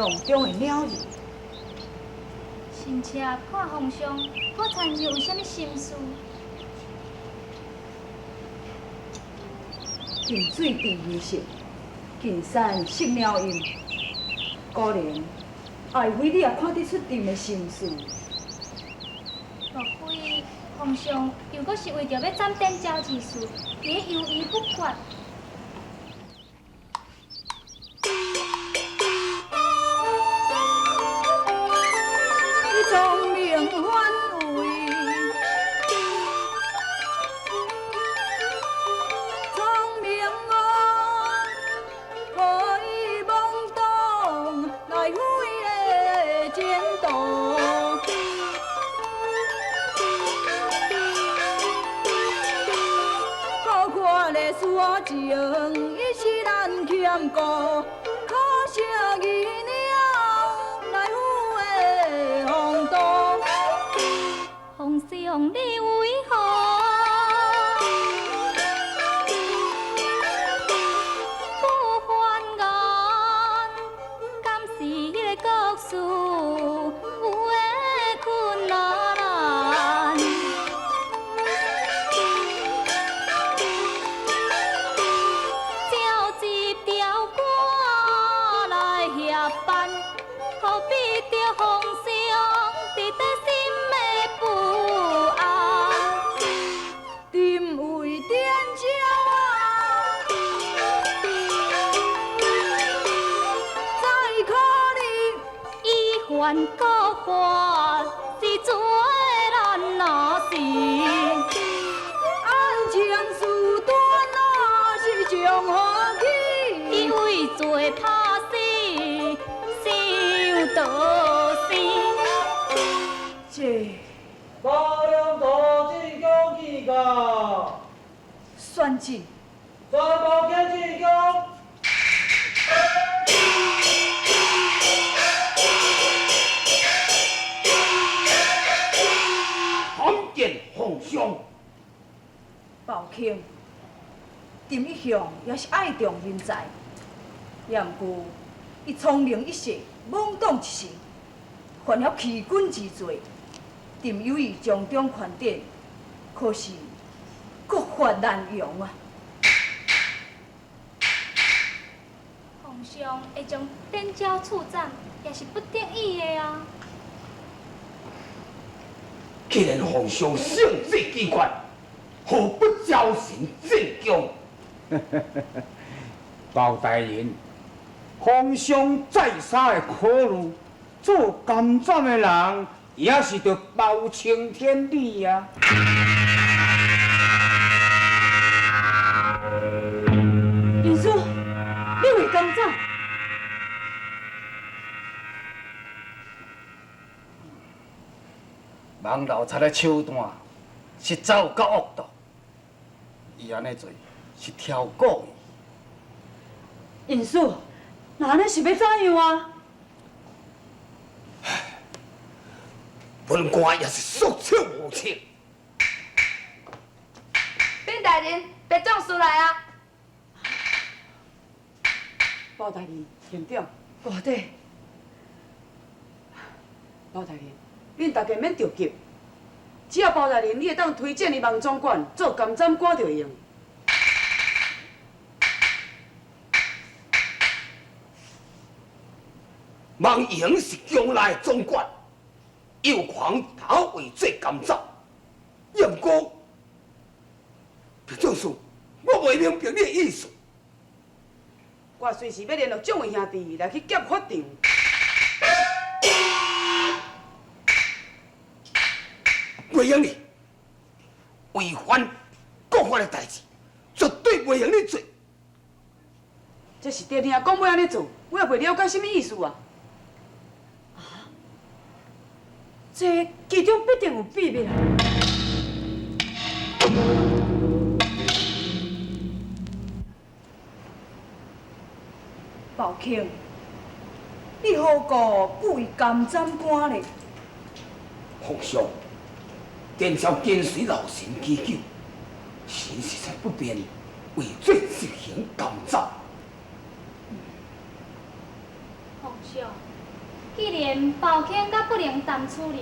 笼中的鸟儿。臣妾看皇上，我参有啥物心事？近水知鱼性，近山识鸟音。果然，爱妃你也看得出朕的心思。莫非皇上又搁是为着要斩电交之事，而犹豫不决？聪明反胃，聪明哦，可以妄动来回的前途。可看的事情，一世人欠顾，可惜伊了来赴的风度。皇上，你为何不还言？敢是迄个国事有的困难？召集条官来协办，何必着皇上伫底心的不安？朕为点招啊，再可能以患告发是做咱那是，案情事端啊是从何起？因为做歹事受得死。这大量大进攻机构，算计全部建进攻。参见皇上。暴卿，朕一向也是爱重人才，然故伊聪明一世，懵懂一时，犯了欺君之罪。朕有意将中权典，可是国法难容啊！皇上会将电交处斩，也是不得已的啊。既然皇上圣旨机关，何不交臣进宫？包大人，皇上再三的考虑，做监斩的人也是着包青天理呀。元叔，你为监斩？王老贼的手段是走到恶毒，伊安尼做是挑过伊。元叔，那安尼是要怎样啊？本官也是束手无策。禀大人，别总司来啊！包大人，县长，皇帝，包大人，恁大家免着急，只要包大人你会当推荐伊王总管做监斩官就会用。王莹是将来的总管，有狂头为做监斩，杨过，这种事我袂明白你的意思。我随时要联络众位兄弟来去劫法场。袂用你，违反国法的代志，绝对袂用你做。这是爹兄讲要安尼做，我也袂了解什么意思啊。这其中必定有秘密啊！宝卿，你何故不为监斩官呢？皇上，殿下跟随老臣祈求，臣实在不便为罪执行监斩。皇上，既然包卿甲不能担处任，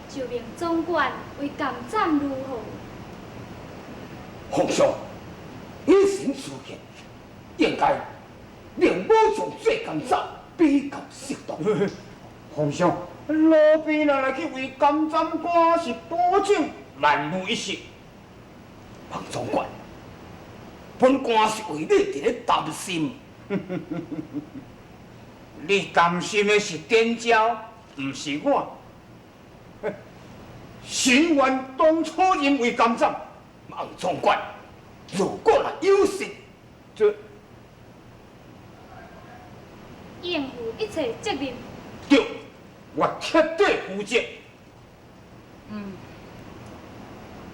就命总管为监斩如何？皇上，以身处境，应该令武将做监斩比较适当。皇上，奴婢若来去为监斩官，是保证万无一失。彭总管，本官是为你伫咧担心。你担心的是点招，毋是我。臣愿当初任为监斩。彭总管，如果若有失，这应负一切责任。对，我彻底负责。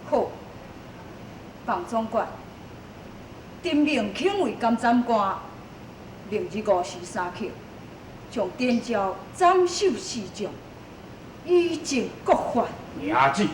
好，彭总管，丁明请为监斩官，明日5时3刻，将点招斩首示众，以正国法。名旨。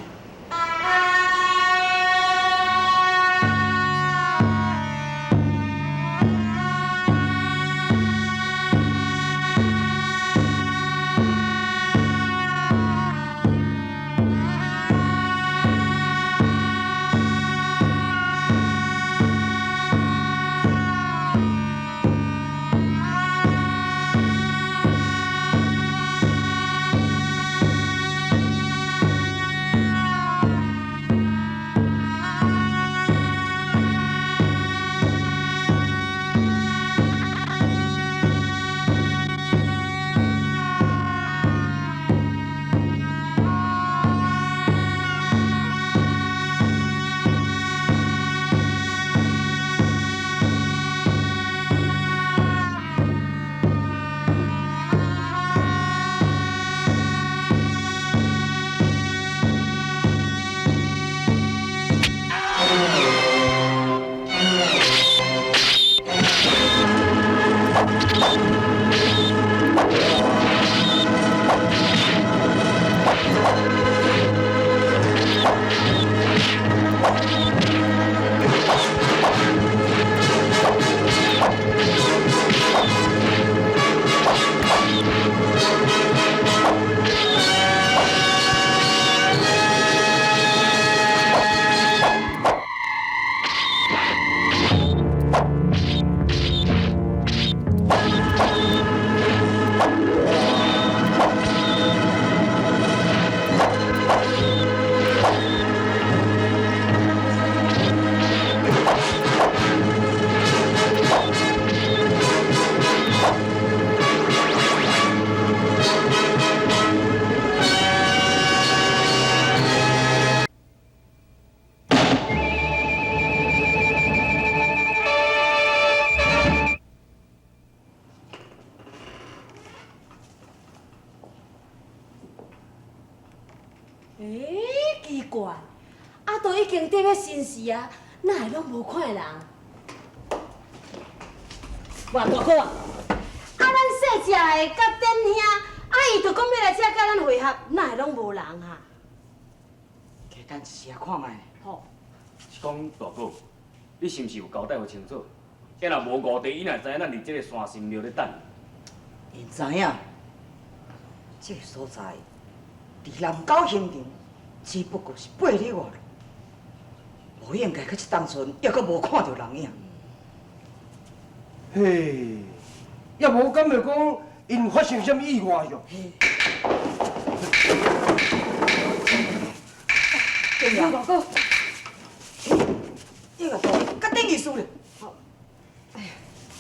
奇怪，都已经顶个新时啊，哪会拢无看人？哇，大哥啊，咱细只的甲顶兄，伊就讲要来遮甲咱会合，哪会拢无人啊？加等一时啊，看卖。吼，是讲大哥，你是毋是有交代有清楚？伊若无误地，伊若知影咱伫这个山神庙咧等。因知影，这个所在离南高刑场只不过是8里外路，无应该去一当村，还阁无看到人影。嘿，也无敢会讲因发生什么意外哟。对呀，大哥，这个大甲顶意思咧。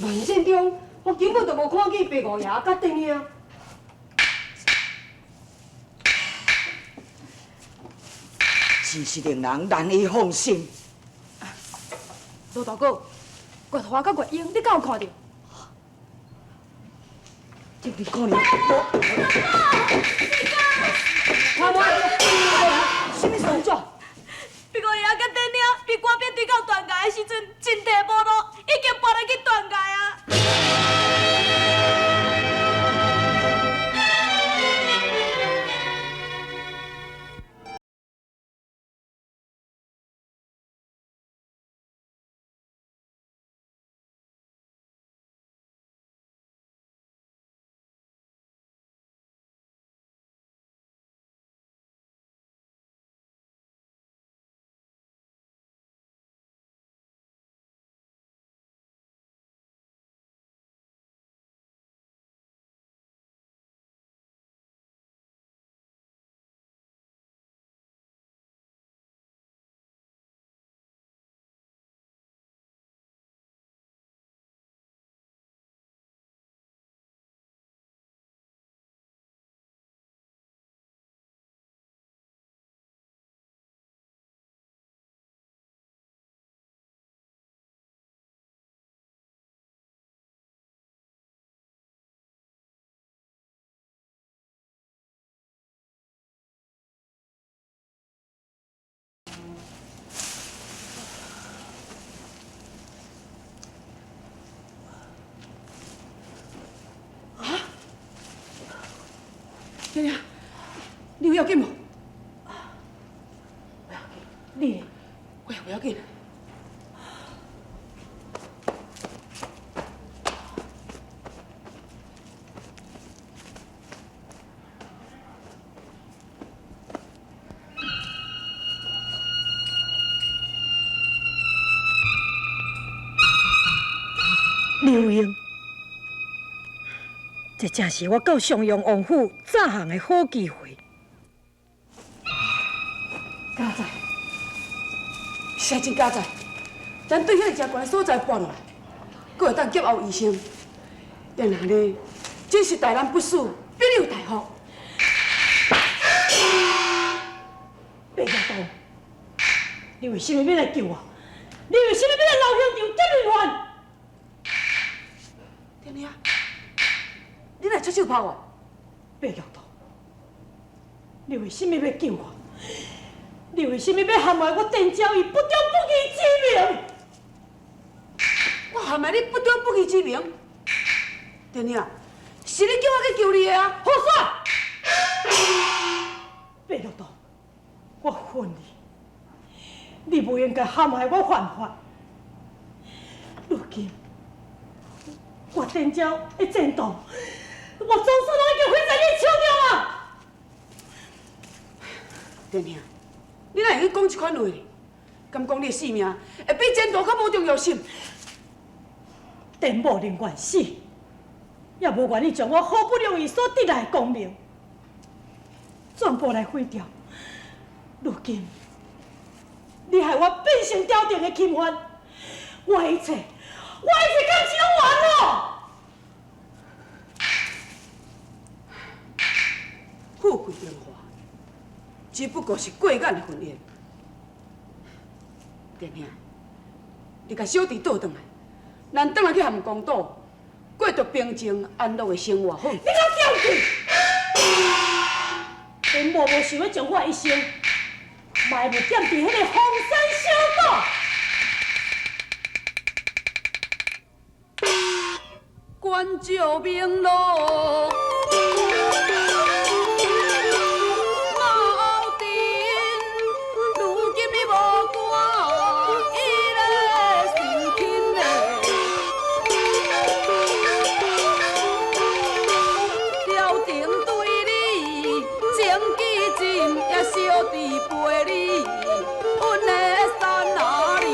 万正中，我根本就无看见白五爷甲顶兄。真是令人难以放心。罗大哥，月花甲月英，你敢有看到？这你可能无。看我，什么事状？别个爷甲顶领被官兵追到断崖的时阵，真地无路，已经跋入去断崖啊！天天，你有要紧无？不要紧，你我也不要紧。刘英，这正是我到襄阳王府早行的好机会。佳哉，实在真佳哉，咱对遐个真悬的所在搬落来，阁会当劫后余生。然后呢，真是大难不死，必有大福。白家道，你为什么要来救我？你为什么要来老乡场这么乱？天天，你来出手拍我？白家道，你为什么要救我？你为什么要陷害我郑昭仪不忠不义之名？我陷害你不忠不义之名？天天，是你叫我去救你的啊！好煞！白家道，我恨你，你不应该陷害我犯法。如今，我郑昭的前途，我总算已经毁在你手中啊！天天，你哪会去讲这款话？敢讲你的性命会比前途较无重要性？郑某宁愿死，也无愿意将我好不容易所得来的功名全部来毁掉。如今，你害我变成朝廷的钦犯，我一切敢是拢完了。富贵荣华，只不过是过眼的云烟。天兄，你甲小弟倒转来，咱转来去含公岛，过着平静安乐的生活，好？你给我叫去！本某无想要将我一生埋没点伫迄个荒山小岛。关照明路，老丁，如今你无我，伊个心轻嘞。朝廷对你情义尽，也小弟陪你，阮的山哪里？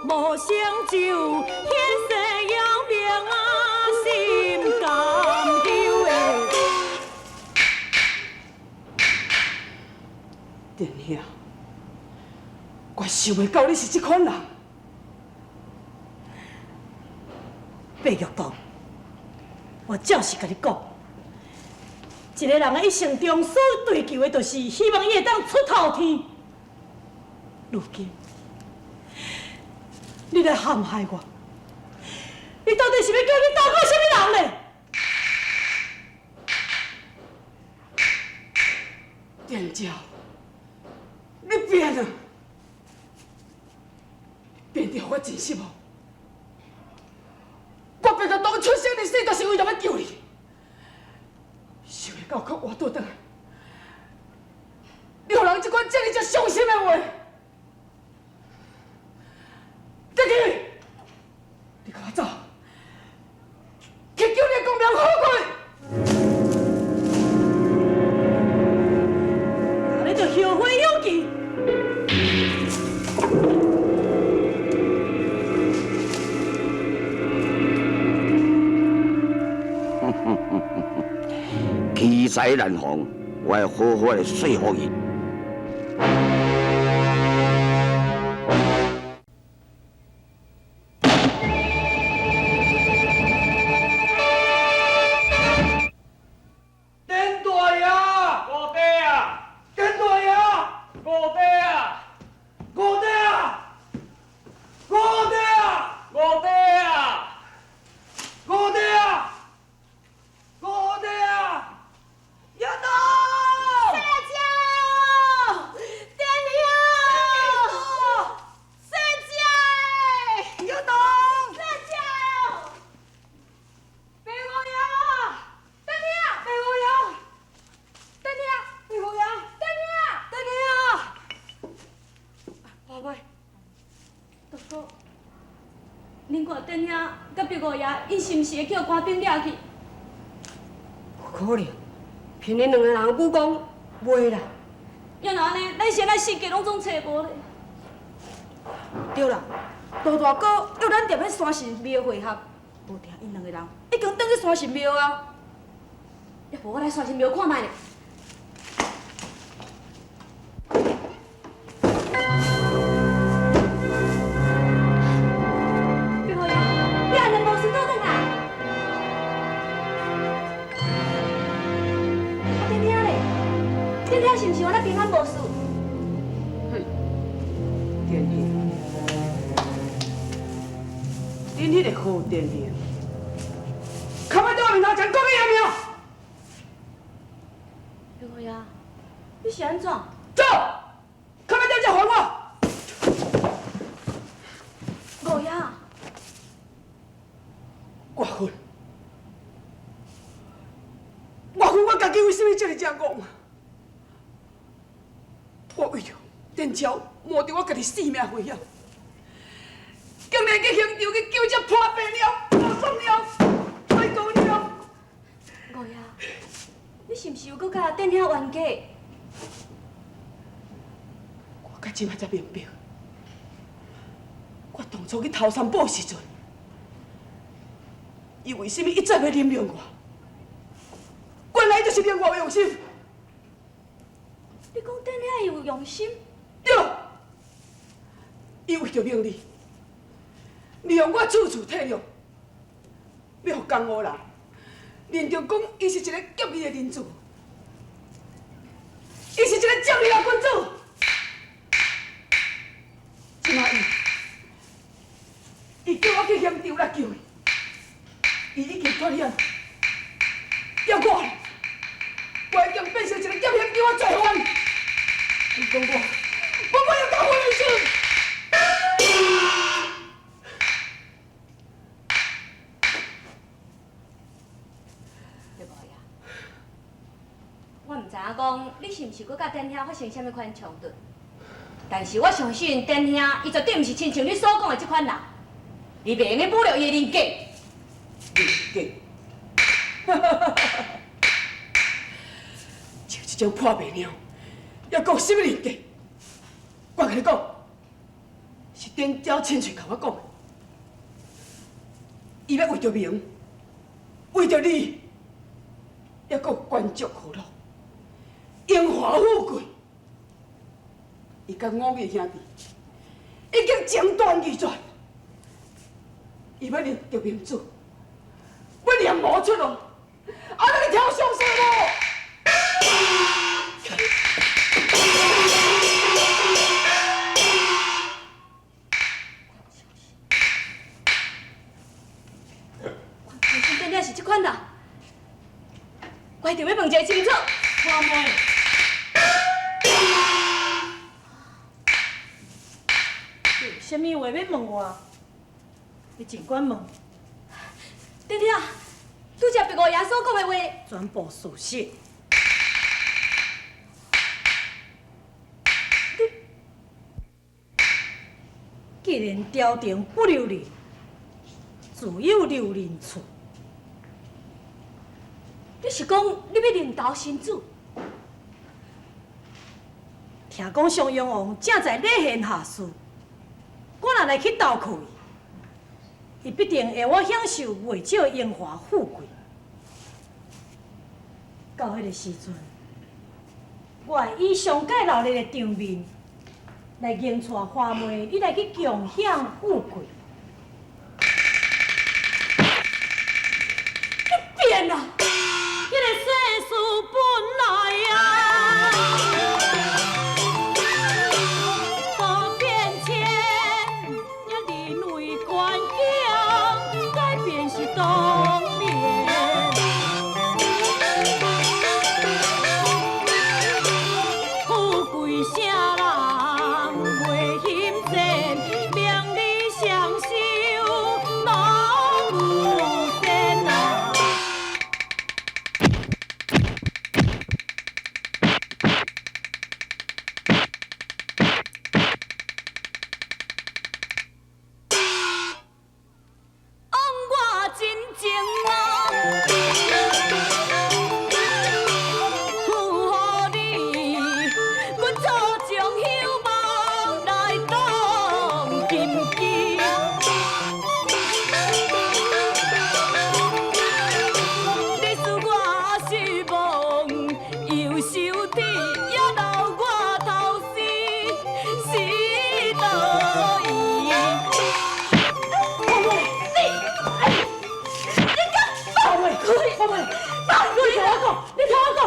无成就，天世有命啊，心甘求的。殿兄，我想袂到你是这款人。白玉堂，我照实甲你讲，一个人的一生中所追求的，就是希望伊会当出头天。如今，你来陷害我，你到底是要叫你当我什么人呢？店长，你变了，变得我真失望。我白个当出生入死，就是为了要救你，想袂到较活倒转来，你予人这款这么伤心的话。再去，你跟我走，去救你的公名好过。那你就后悔有期。奇才难逢，我要好好的说服伊。甲别五爷，因是毋是会去互官兵掠去？不可能，凭恁两个人武功，袂啦。要若安尼，咱现在四界拢总找无咧。对啦，罗大哥约咱踮咧山神庙会合，无定因两个人已经转去山神庙啊。要不我来山神庙看卖咧。别五爷，你安尼无事倒转来。啊，丁丁咧，丁丁是毋是我咱平安无事？电兄，恁迄个好电兄，看摆在我面头前讲个有没有？别五爷，你是安怎？走，看摆在这还我。五爷，我恨，我家己为什么这么这样讲啊？我为着电超冒着我家己性命危险，竟然去现场去救这破病了、破伤了、太高了。五爷，你是毋是有搁甲丁兄冤家？我到即摆才明白，我当初去偷山宝时阵，伊为什么一再要凌虐我？原来就是连我有用心。你讲丁兄有用心？对，伊为着名利，利用我处处体谅，要互江湖人认定讲伊是一个劫义的人子，伊是一个正义的君子。即摆伊叫我去现场来救伊，伊已经脱险，要我已经变成一个劫险叫我罪犯。你讲我要搞回去。对无呀？我毋知影讲你是毋是搁甲丁兄发生什么款冲突，但是我相信丁兄伊绝对毋是亲像你所讲的这款人，伊袂用去侮辱伊的人格。人格，就这种破病鸟，要讲什么人格？我跟你讲，是丁娇亲嘴甲我讲的。伊要为着名，为着利，还佫有官爵好禄、荣华富贵，伊甲五个兄弟已经情断义绝，伊要认着明主，要念无出路，啊！你跳上山无？相信丁丁是这款人，我一定要问一个清楚。花妹，有啥物话要问我？你尽管问，丁丁，拄则别五爷所讲的话，全部事实。既然朝廷不留人，自有留人处。你是讲你要领导新主？听讲襄阳王正在礼贤下士，我若来去斗靠伊，伊必定会我享受袂少荣华富贵。到迄个时阵，我会以上界闹热的场面，来迎娶花妹，你来去共享富贵。你变啦！迄个世事本来呀，多变迁，一年内环境改变是当然。富贵啥人袂嫌钱，名利双收拢有限啊。恩放开！放开！你听我讲，你听我讲，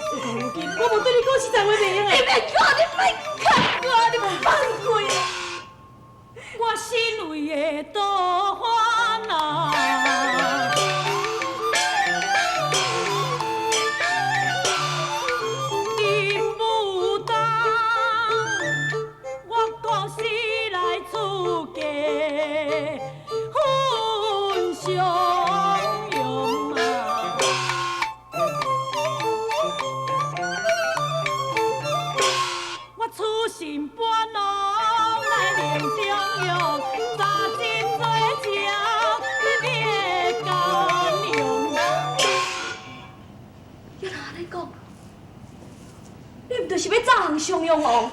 事到如今，我无对你讲实在话袂用的。你别讲，你别看我，你放开！我心内的多烦恼。你毋就是要早行襄阳王？